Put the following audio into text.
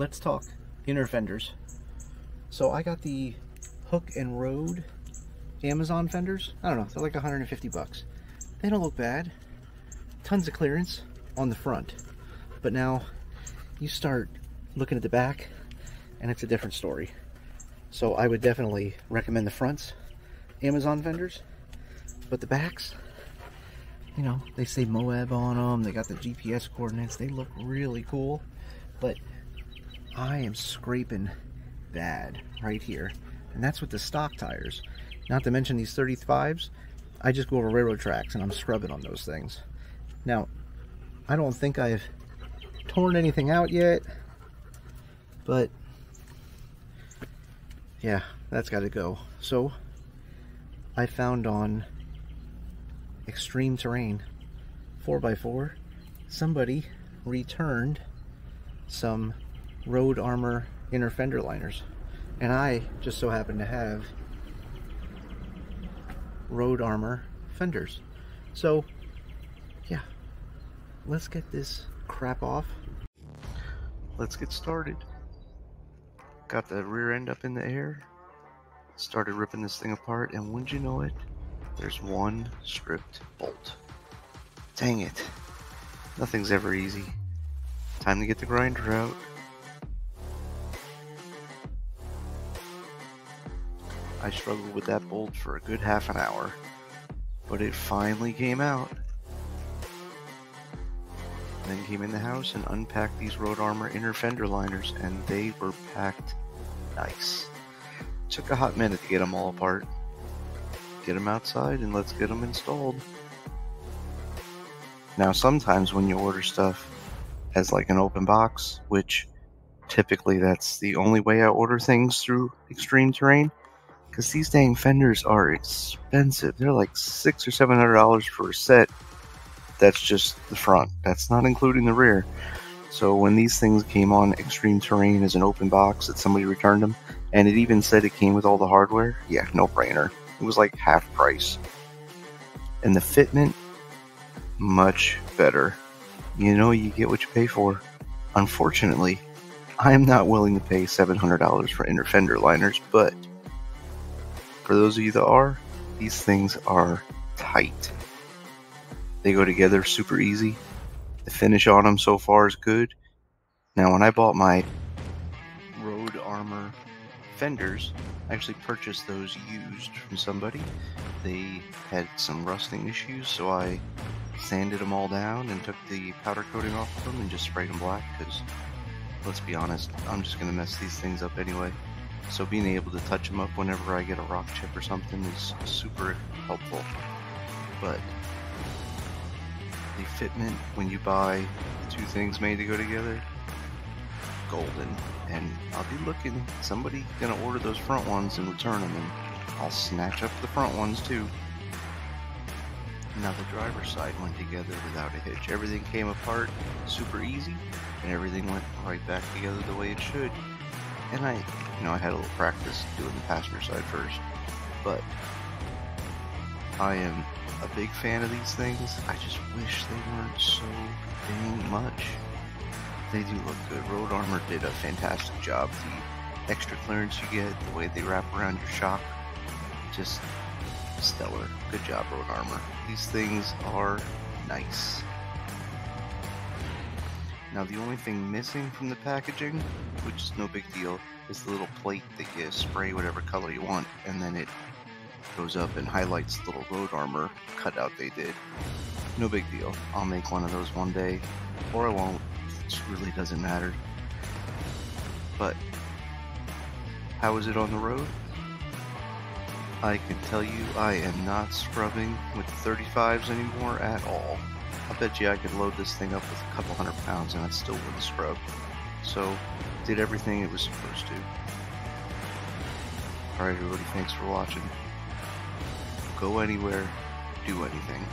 let's talk inner fenders. So I got the Hook and Road Amazon fenders. I don't know, they're like 150 bucks. They don't look bad. Tons of clearance on the front. But now you start looking at the back and it's a different story. So I would definitely recommend the fronts, Amazon fenders. But the backs, you know, they say Moab on them. They got the GPS coordinates. They look really cool. But I am scraping bad right here. And that's with the stock tires. Not to mention these 35s. I just go over railroad tracks and I'm scrubbing on those things. Now, I don't think I've torn anything out yet. But yeah, that's got to go. So I found on Extreme Terrain 4x4 somebody returned some Road Armor inner fender liners, and I just so happen to have Road Armor fenders. So yeah, let's get this crap off. Let's get started. Got the rear end up in the air, started ripping this thing apart, and wouldn't you know it, there's one stripped bolt. Dang it. Nothing's ever easy. Time to get the grinder out. I struggled with that bolt for a good half an hour, but it finally came out. Then came in the house and unpacked these Road Armor inner fender liners, and they were packed nice. Took a hot minute to get them all apart. Get them outside and let's get them installed. Now sometimes when you order stuff as like an open box, which typically that's the only way I order things through Extreme Terrain, because these dang fenders are expensive. They're like $600 or $700 for a set. That's just the front. That's not including the rear. So when these things came on Extreme Terrain as an open box, that somebody returned them, and it even said it came with all the hardware, yeah, no brainer. It was like half price. And the fitment, much better. You know, you get what you pay for. Unfortunately, I am not willing to pay $700 for inner fender liners, but for those of you that are, these things are tight. They go together super easy. The finish on them so far is good. Now, when I bought my Road Armor fenders, I actually purchased those used from somebody. They had some rusting issues, so I sanded them all down and took the powder coating off of them and just sprayed them black, because let's be honest, I'm just going to mess these things up anyway. So being able to touch them up whenever I get a rock chip or something is super helpful. But the fitment, when you buy the two things made to go together, golden. And I'll be looking, somebody gonna order those front ones and return them, and I'll snatch up the front ones too. Now the driver's side went together without a hitch. Everything came apart super easy, and everything went right back together the way it should. And I had a little practice doing the passenger side first, but I am a big fan of these things. I just wish they weren't so dang much. They do look good. Road Armor did a fantastic job. The extra clearance you get, the way they wrap around your shock, just stellar. Good job, Road Armor. These things are nice. Now the only thing missing from the packaging, which is no big deal, is the little plate that you spray whatever color you want, and then it goes up and highlights the little Road Armor cutout they did. No big deal. I'll make one of those one day, or I won't. It really doesn't matter. But how is it on the road? I can tell you I am not scrubbing with 35s anymore at all. I bet you I could load this thing up with a couple 100 pounds and it still wouldn't scrub. So, did everything it was supposed to. Alright everybody, thanks for watching. Go anywhere, do anything.